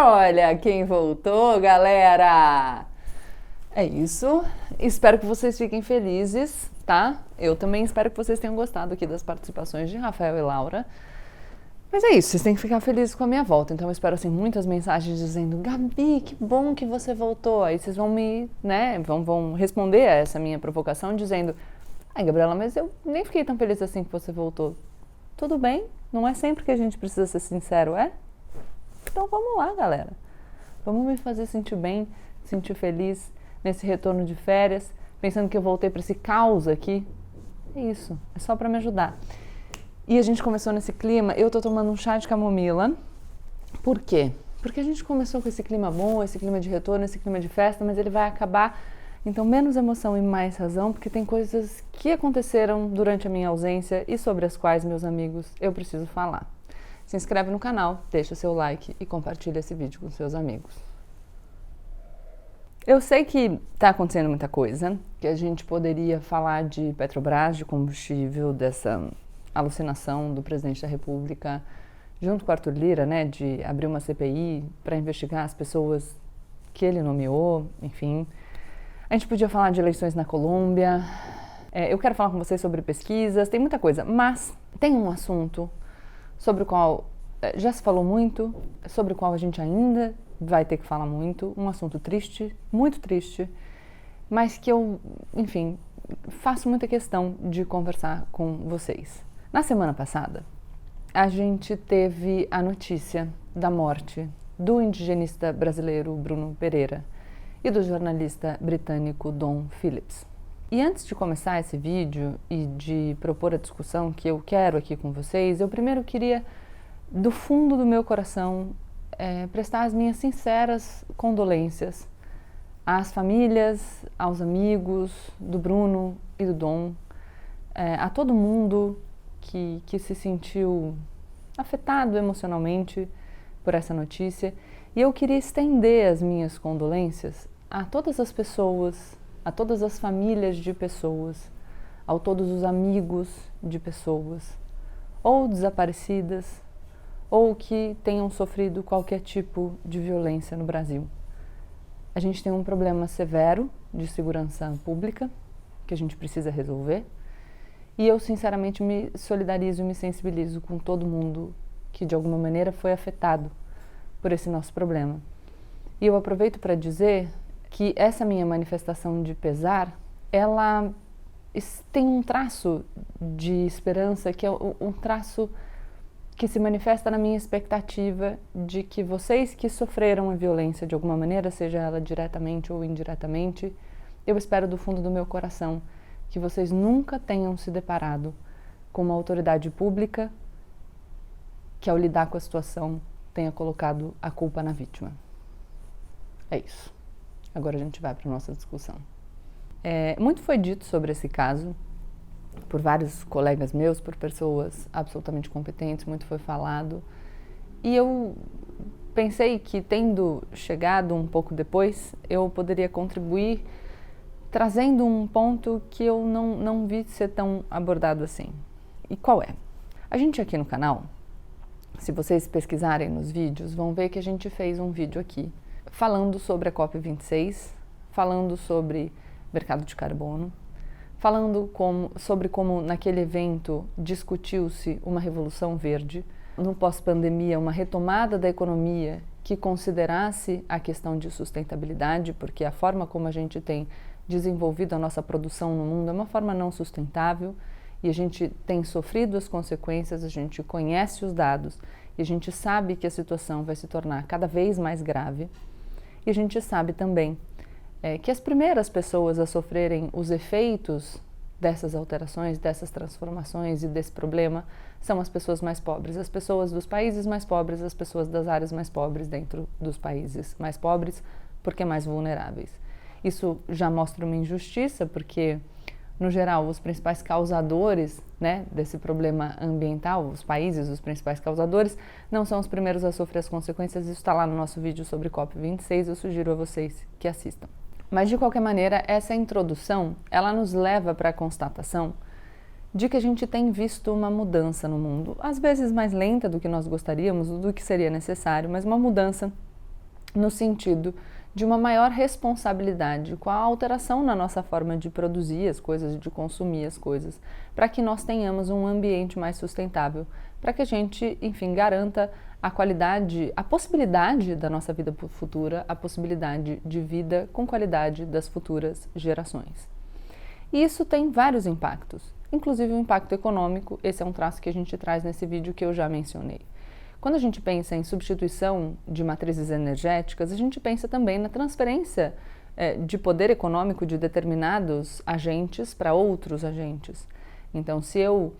Olha quem voltou, galera! É isso. Espero que vocês fiquem felizes, tá? Eu também espero que vocês tenham gostado aqui das participações de Rafael e Laura. Mas é isso, vocês têm que ficar felizes com a minha volta. Então eu espero assim muitas mensagens dizendo: Gabi, que bom que você voltou. Aí vocês vão vão responder a essa minha provocação dizendo: ai, Gabriela, mas eu nem fiquei tão feliz assim que você voltou. Tudo bem, não é sempre que a gente precisa ser sincero, é? Então vamos lá, galera. Vamos me fazer sentir bem, sentir feliz nesse retorno de férias, pensando que eu voltei para esse caos aqui. É isso, é só para me ajudar. E a gente começou nesse clima, eu tô tomando um chá de camomila. Por quê? Porque a gente começou com esse clima bom, esse clima de retorno, esse clima de festa, mas ele vai acabar. Então, menos emoção e mais razão, porque tem coisas que aconteceram durante a minha ausência e sobre as quais, meus amigos, eu preciso falar. Se inscreve no canal, deixa seu like e compartilha esse vídeo com seus amigos. Eu sei que está acontecendo muita coisa, que a gente poderia falar de Petrobras, de combustível, dessa alucinação do presidente da República, junto com Arthur Lira, né, de abrir uma CPI para investigar as pessoas que ele nomeou, enfim. A gente podia falar de eleições na Colômbia, eu quero falar com vocês sobre pesquisas, tem muita coisa, mas tem um assunto sobre o qual já se falou muito, sobre o qual a gente ainda vai ter que falar muito, um assunto triste, muito triste, mas que eu, enfim, faço muita questão de conversar com vocês. Na semana passada, a gente teve a notícia da morte do indigenista brasileiro Bruno Pereira e do jornalista britânico Dom Phillips. E antes de começar esse vídeo e de propor a discussão que eu quero aqui com vocês, eu primeiro queria, do fundo do meu coração, prestar as minhas sinceras condolências às famílias, aos amigos do Bruno e do Dom, a todo mundo que se sentiu afetado emocionalmente por essa notícia. E eu queria estender as minhas condolências a todas as pessoas, a todas as famílias de pessoas, a todos os amigos de pessoas, ou desaparecidas, ou que tenham sofrido qualquer tipo de violência no Brasil. A gente tem um problema severo de segurança pública que a gente precisa resolver. E eu, sinceramente, me solidarizo e me sensibilizo com todo mundo que, de alguma maneira, foi afetado por esse nosso problema. E eu aproveito para dizer que essa minha manifestação de pesar, ela tem um traço de esperança, que é um traço que se manifesta na minha expectativa de que vocês que sofreram a violência de alguma maneira, seja ela diretamente ou indiretamente, eu espero do fundo do meu coração que vocês nunca tenham se deparado com uma autoridade pública que, ao lidar com a situação, tenha colocado a culpa na vítima. É isso. Agora a gente vai para a nossa discussão. Muito foi dito sobre esse caso por vários colegas meus, por pessoas absolutamente competentes, muito foi falado. E eu pensei que, tendo chegado um pouco depois, eu poderia contribuir trazendo um ponto que eu não vi ser tão abordado assim. E qual é? A gente aqui no canal, se vocês pesquisarem nos vídeos, vão ver que a gente fez um vídeo aqui falando sobre a COP26, falando sobre mercado de carbono, falando sobre como naquele evento discutiu-se uma revolução verde, no pós-pandemia uma retomada da economia que considerasse a questão de sustentabilidade, porque a forma como a gente tem desenvolvido a nossa produção no mundo é uma forma não sustentável e a gente tem sofrido as consequências, a gente conhece os dados e a gente sabe que a situação vai se tornar cada vez mais grave. E a gente sabe também que as primeiras pessoas a sofrerem os efeitos dessas alterações, dessas transformações e desse problema são as pessoas mais pobres, as pessoas dos países mais pobres, as pessoas das áreas mais pobres dentro dos países mais pobres, porque mais vulneráveis. Isso já mostra uma injustiça, porque, no geral, os principais causadores, né, desse problema ambiental, os países, os principais causadores, não são os primeiros a sofrer as consequências. Isso está lá no nosso vídeo sobre COP26, eu sugiro a vocês que assistam. Mas, de qualquer maneira, essa introdução, ela nos leva para a constatação de que a gente tem visto uma mudança no mundo, às vezes mais lenta do que nós gostaríamos, do que seria necessário, mas uma mudança no sentido de uma maior responsabilidade com a alteração na nossa forma de produzir as coisas, de consumir as coisas, para que nós tenhamos um ambiente mais sustentável, para que a gente, enfim, garanta a qualidade, a possibilidade da nossa vida futura, a possibilidade de vida com qualidade das futuras gerações. E isso tem vários impactos, inclusive o impacto econômico. Esse é um traço que a gente traz nesse vídeo que eu já mencionei. Quando a gente pensa em substituição de matrizes energéticas, a gente pensa também na transferência de poder econômico de determinados agentes para outros agentes. Então, se eu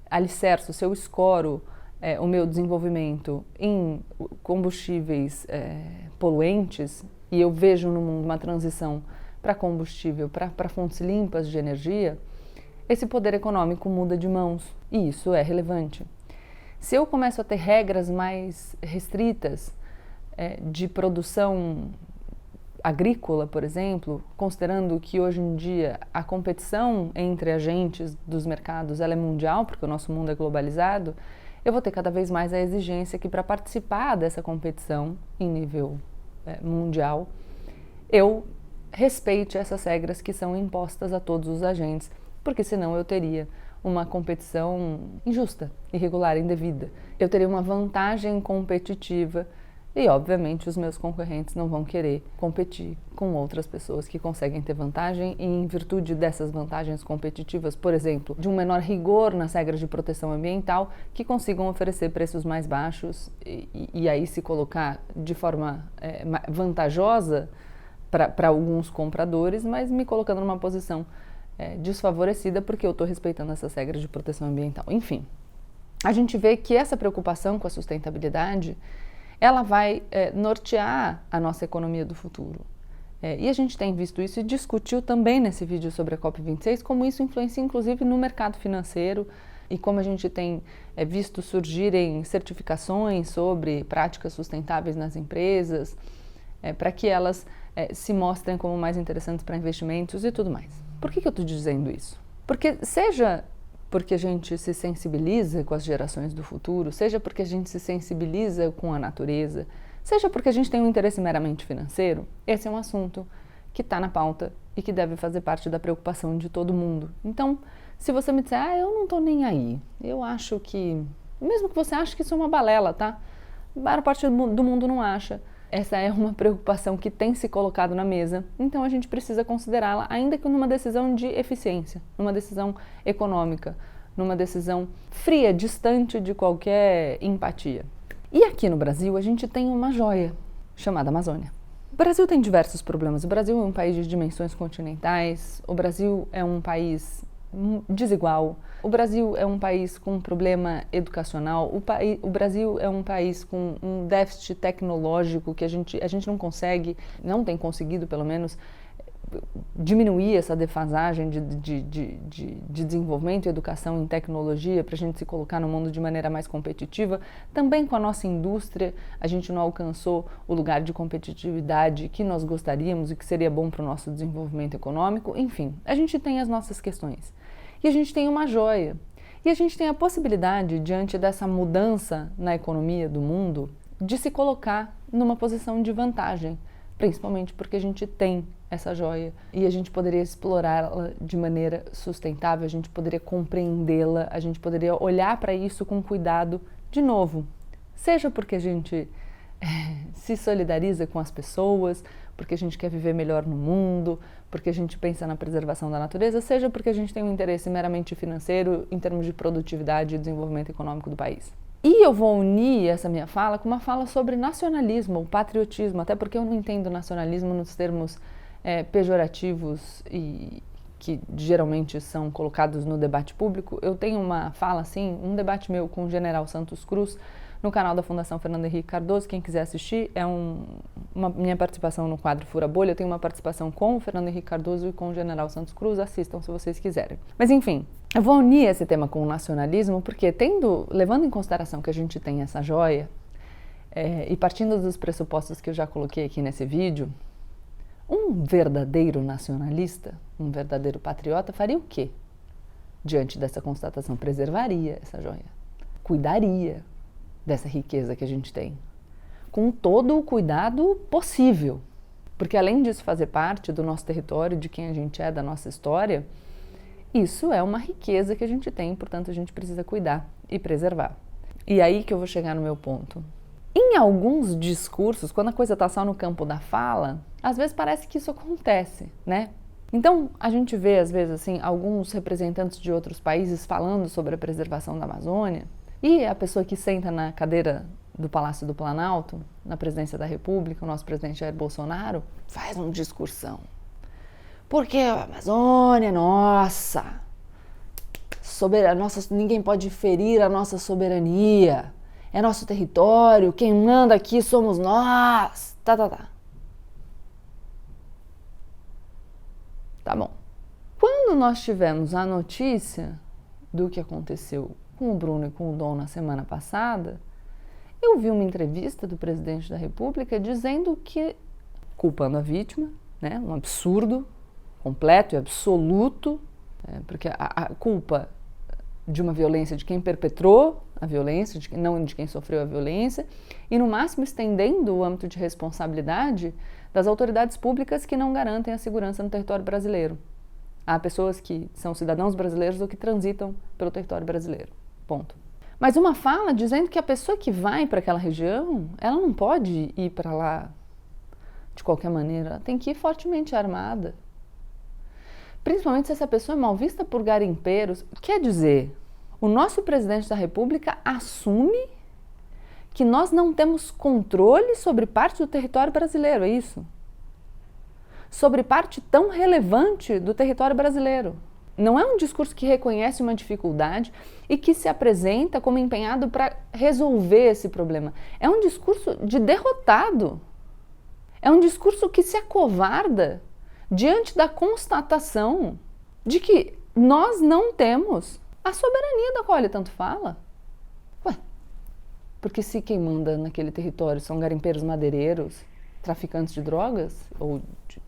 alicerço, se eu escoro o meu desenvolvimento em combustíveis poluentes e eu vejo no mundo uma transição para combustível, para fontes limpas de energia, esse poder econômico muda de mãos e isso é relevante. Se eu começo a ter regras mais restritas de produção agrícola, por exemplo, considerando que hoje em dia a competição entre agentes dos mercados ela é mundial, porque o nosso mundo é globalizado, eu vou ter cada vez mais a exigência que para participar dessa competição em nível mundial, eu respeite essas regras que são impostas a todos os agentes, porque senão eu teria uma competição injusta, irregular, indevida. Eu teria uma vantagem competitiva e, obviamente, os meus concorrentes não vão querer competir com outras pessoas que conseguem ter vantagem e, em virtude dessas vantagens competitivas, por exemplo, de um menor rigor nas regras de proteção ambiental, que consigam oferecer preços mais baixos e aí se colocar de forma vantajosa para alguns compradores, mas me colocando numa posição desfavorecida porque eu estou respeitando essas regras de proteção ambiental. Enfim, a gente vê que essa preocupação com a sustentabilidade, ela vai nortear a nossa economia do futuro. E a gente tem visto isso e discutiu também nesse vídeo sobre a COP26, como isso influencia inclusive no mercado financeiro e como a gente tem visto surgirem certificações sobre práticas sustentáveis nas empresas, para que elas se mostrem como mais interessantes para investimentos e tudo mais. Por que eu estou dizendo isso? Porque seja porque a gente se sensibiliza com as gerações do futuro, seja porque a gente se sensibiliza com a natureza, seja porque a gente tem um interesse meramente financeiro, esse é um assunto que está na pauta e que deve fazer parte da preocupação de todo mundo. Então, se você me disser, eu não estou nem aí, eu acho que, mesmo que você ache que isso é uma balela, tá? A maior parte do mundo não acha. Essa é uma preocupação que tem se colocado na mesa, então a gente precisa considerá-la, ainda que numa decisão de eficiência, numa decisão econômica, numa decisão fria, distante de qualquer empatia. E aqui no Brasil a gente tem uma joia chamada Amazônia. O Brasil tem diversos problemas. O Brasil é um país de dimensões continentais, o Brasil é um país desigual, o Brasil é um país com um problema educacional, o Brasil é um país com um déficit tecnológico que a gente não tem conseguido pelo menos diminuir essa defasagem de desenvolvimento e educação em tecnologia para a gente se colocar no mundo de maneira mais competitiva. Também com a nossa indústria, a gente não alcançou o lugar de competitividade que nós gostaríamos e que seria bom para o nosso desenvolvimento econômico. Enfim, a gente tem as nossas questões. E a gente tem uma joia. E a gente tem a possibilidade, diante dessa mudança na economia do mundo, de se colocar numa posição de vantagem, principalmente porque a gente tem essa joia e a gente poderia explorá-la de maneira sustentável, a gente poderia compreendê-la, a gente poderia olhar para isso com cuidado de novo, seja porque a gente se solidariza com as pessoas, porque a gente quer viver melhor no mundo, porque a gente pensa na preservação da natureza, seja porque a gente tem um interesse meramente financeiro em termos de produtividade e desenvolvimento econômico do país. E eu vou unir essa minha fala com uma fala sobre nacionalismo, ou patriotismo, até porque eu não entendo nacionalismo nos termos pejorativos e que geralmente são colocados no debate público. Eu tenho uma fala assim, um debate meu com o general Santos Cruz, no canal da Fundação Fernando Henrique Cardoso. Quem quiser assistir, é minha participação no quadro Fura Bolha. Eu tenho uma participação com o Fernando Henrique Cardoso e com o general Santos Cruz. Assistam se vocês quiserem. Mas enfim, eu vou unir esse tema com o nacionalismo porque, levando em consideração que a gente tem essa joia, e partindo dos pressupostos que eu já coloquei aqui nesse vídeo, um verdadeiro nacionalista, um verdadeiro patriota faria o quê? Diante dessa constatação, preservaria essa joia, cuidaria dessa riqueza que a gente tem, com todo o cuidado possível. Porque além disso fazer parte do nosso território, de quem a gente é, da nossa história, isso é uma riqueza que a gente tem, portanto a gente precisa cuidar e preservar. E aí que eu vou chegar no meu ponto. Em alguns discursos, quando a coisa está só no campo da fala, às vezes parece que isso acontece, né? Então, a gente vê, às vezes, assim, alguns representantes de outros países falando sobre a preservação da Amazônia, e a pessoa que senta na cadeira do Palácio do Planalto, na presidência da República, o nosso presidente Jair Bolsonaro, faz um discursão. Porque a Amazônia, nossa, ninguém pode ferir a nossa soberania. É nosso território, quem manda aqui somos nós. Tá bom. Quando nós tivemos a notícia do que aconteceu com o Bruno e com o Dom na semana passada, eu vi uma entrevista do presidente da República dizendo que, culpando a vítima, né, um absurdo completo e absoluto, porque a culpa de uma violência de quem perpetrou a violência, não de quem sofreu a violência, e no máximo estendendo o âmbito de responsabilidade das autoridades públicas que não garantem a segurança no território brasileiro. Há pessoas que são cidadãos brasileiros ou que transitam pelo território brasileiro. Ponto. Mas uma fala dizendo que a pessoa que vai para aquela região, ela não pode ir para lá de qualquer maneira, ela tem que ir fortemente armada. Principalmente se essa pessoa é mal vista por garimpeiros. Quer dizer, o nosso presidente da República assume que nós não temos controle sobre parte do território brasileiro, é isso? Sobre parte tão relevante do território brasileiro. Não é um discurso que reconhece uma dificuldade e que se apresenta como empenhado para resolver esse problema. É um discurso de derrotado. É um discurso que se acovarda diante da constatação de que nós não temos a soberania da qual ele tanto fala. Ué, porque se quem manda naquele território são garimpeiros madeireiros, traficantes de drogas ou de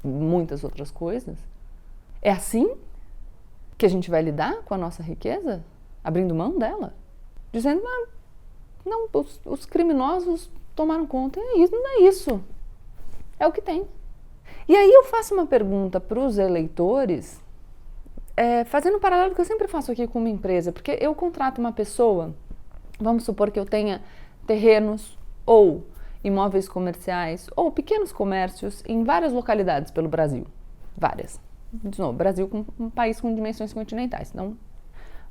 muitas outras coisas, é assim que a gente vai lidar com a nossa riqueza? Abrindo mão dela? Dizendo, não, os criminosos tomaram conta. É isso, não é isso. É o que tem. E aí eu faço uma pergunta para os eleitores, fazendo um paralelo que eu sempre faço aqui com uma empresa, porque eu contrato uma pessoa, vamos supor que eu tenha terrenos ou imóveis comerciais ou pequenos comércios em várias localidades pelo Brasil. Várias. De novo, Brasil com um país com dimensões continentais, então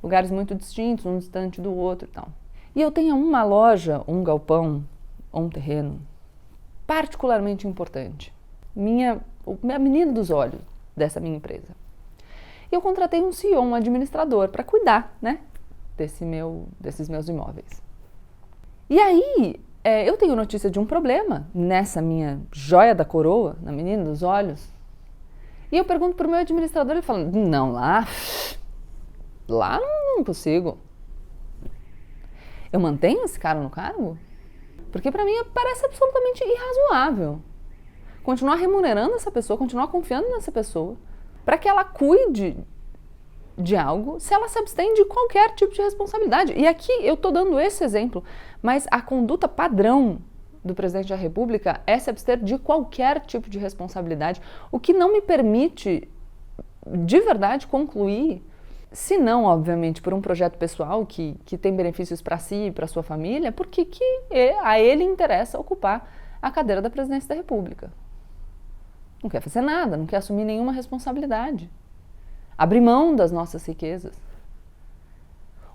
lugares muito distintos, um distante do outro e tal. E eu tenho uma loja, um galpão ou um terreno particularmente importante. A menina dos olhos dessa minha empresa. E eu contratei um CEO, um administrador, para cuidar, né, desses meus imóveis. E aí, eu tenho notícia de um problema nessa minha joia da coroa, na menina dos olhos. E eu pergunto para o meu administrador, ele fala, não, lá não consigo. Eu mantenho esse cara no cargo? Porque para mim parece absolutamente irrazoável continuar remunerando essa pessoa, continuar confiando nessa pessoa, para que ela cuide de algo se ela se abstém de qualquer tipo de responsabilidade. E aqui eu estou dando esse exemplo, mas a conduta padrão do presidente da República é se abster de qualquer tipo de responsabilidade, o que não me permite, de verdade, concluir, se não, obviamente, por um projeto pessoal que tem benefícios para si e para sua família, porque a ele interessa ocupar a cadeira da presidência da República. Não quer fazer nada, não quer assumir nenhuma responsabilidade. Abrir mão das nossas riquezas.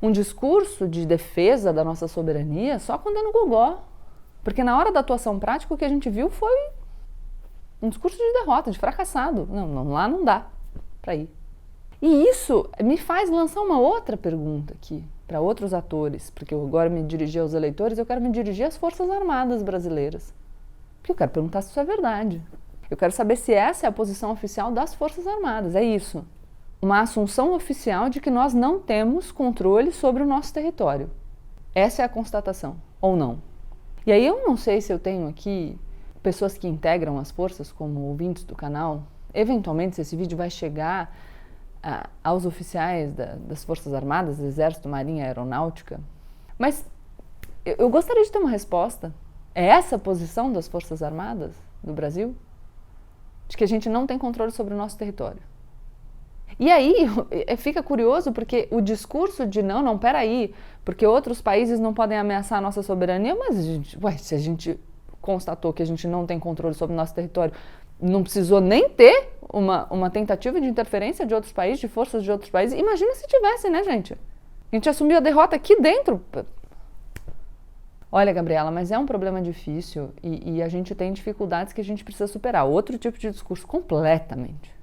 Um discurso de defesa da nossa soberania só quando é no gogó. Porque na hora da atuação prática o que a gente viu foi um discurso de derrota, de fracassado. Não, lá não dá para ir. E isso me faz lançar uma outra pergunta aqui para outros atores, porque eu agora me dirigi aos eleitores, eu quero me dirigir às Forças Armadas brasileiras. Porque eu quero perguntar se isso é verdade. Eu quero saber se essa é a posição oficial das Forças Armadas, é isso. Uma assunção oficial de que nós não temos controle sobre o nosso território. Essa é a constatação, ou não? E aí eu não sei se eu tenho aqui pessoas que integram as forças como ouvintes do canal. Eventualmente, se esse vídeo vai chegar aos oficiais das Forças Armadas, Exército, Marinha, Aeronáutica. Mas eu gostaria de ter uma resposta É essa a posição das Forças Armadas do Brasil? De que a gente não tem controle sobre o nosso território. E aí fica curioso porque o discurso de não, peraí, porque outros países não podem ameaçar a nossa soberania, mas se a gente constatou que a gente não tem controle sobre o nosso território, não precisou nem ter uma tentativa de interferência de outros países, de forças de outros países. Imagina se tivesse, né, gente? A gente assumiu a derrota aqui dentro. Olha, Gabriela, mas é um problema difícil e a gente tem dificuldades que a gente precisa superar. Outro tipo de discurso completamente.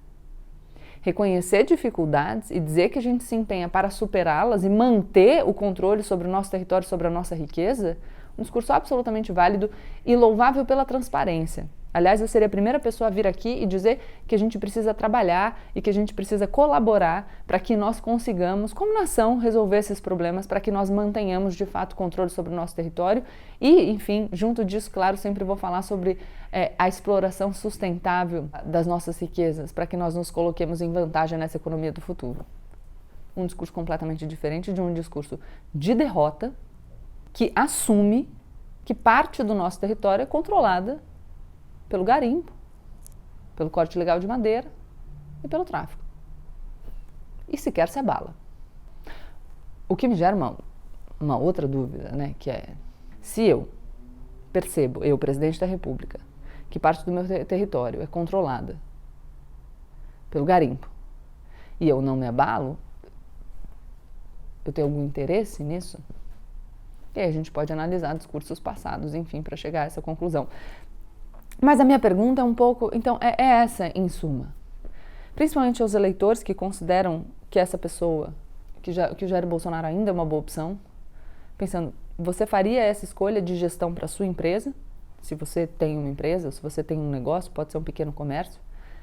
Reconhecer dificuldades e dizer que a gente se empenha para superá-las e manter o controle sobre o nosso território, sobre a nossa riqueza, um discurso absolutamente válido e louvável pela transparência. Aliás, eu seria a primeira pessoa a vir aqui e dizer que a gente precisa trabalhar e que a gente precisa colaborar para que nós consigamos, como nação, resolver esses problemas, para que nós mantenhamos, de fato, controle sobre o nosso território e, enfim, junto disso, claro, sempre vou falar sobre a exploração sustentável das nossas riquezas, para que nós nos coloquemos em vantagem nessa economia do futuro. Um discurso completamente diferente de um discurso de derrota que assume que parte do nosso território é controlada pelo garimpo, pelo corte ilegal de madeira e pelo tráfico. E sequer se abala. O que me gera uma outra dúvida, né, que é, se eu percebo, eu, presidente da República, que parte do meu território é controlada pelo garimpo, e eu não me abalo, eu tenho algum interesse nisso? E aí a gente pode analisar discursos passados, enfim, para chegar a essa conclusão. Mas a minha pergunta é um pouco, então, é essa em suma. Principalmente aos eleitores que consideram que essa pessoa, que o Jair Bolsonaro ainda é uma boa opção, pensando, você faria essa escolha de gestão para a sua empresa? Se você tem uma empresa, se você tem um negócio, pode ser um pequeno comércio,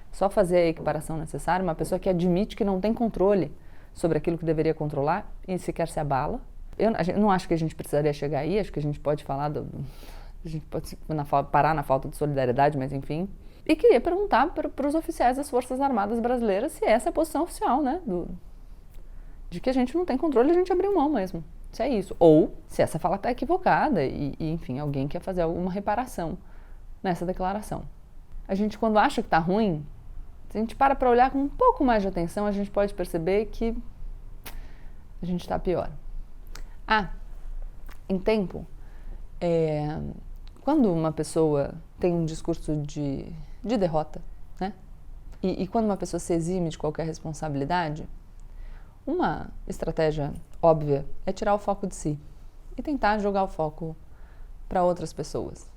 só fazer a equiparação necessária, uma pessoa que admite que não tem controle sobre aquilo que deveria controlar e sequer se abala. Eu não acho que a gente precisaria chegar aí, acho que a gente pode falar a gente pode parar na falta de solidariedade, mas enfim. E queria perguntar para os oficiais das Forças Armadas brasileiras se essa é a posição oficial, né? De que a gente não tem controle, a gente abriu mão mesmo. Se é isso. Ou se essa fala está equivocada e, enfim, alguém quer fazer alguma reparação nessa declaração. A gente, quando acha que está ruim, se a gente para olhar com um pouco mais de atenção, a gente pode perceber que a gente está pior. Em tempo, quando uma pessoa tem um discurso de derrota, né? E quando uma pessoa se exime de qualquer responsabilidade, uma estratégia óbvia é tirar o foco de si e tentar jogar o foco para outras pessoas.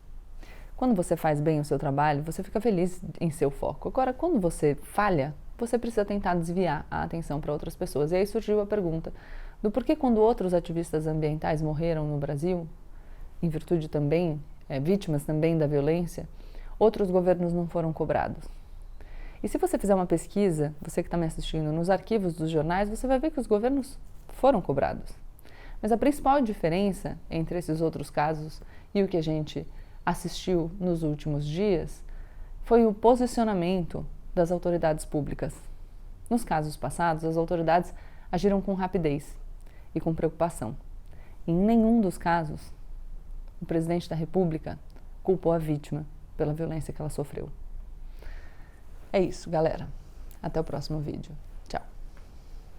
Quando você faz bem o seu trabalho, você fica feliz em seu foco. Agora, quando você falha, você precisa tentar desviar a atenção para outras pessoas. E aí surgiu a pergunta do porquê quando outros ativistas ambientais morreram no Brasil, em virtude também, vítimas também da violência, outros governos não foram cobrados. E se você fizer uma pesquisa, você que está me assistindo, nos arquivos dos jornais, você vai ver que os governos foram cobrados. Mas a principal diferença entre esses outros casos e o que a gente assistiu nos últimos dias foi o posicionamento das autoridades públicas. Nos casos passados, as autoridades agiram com rapidez e com preocupação. Em nenhum dos casos, o presidente da República culpou a vítima pela violência que ela sofreu. É isso, galera. Até o próximo vídeo.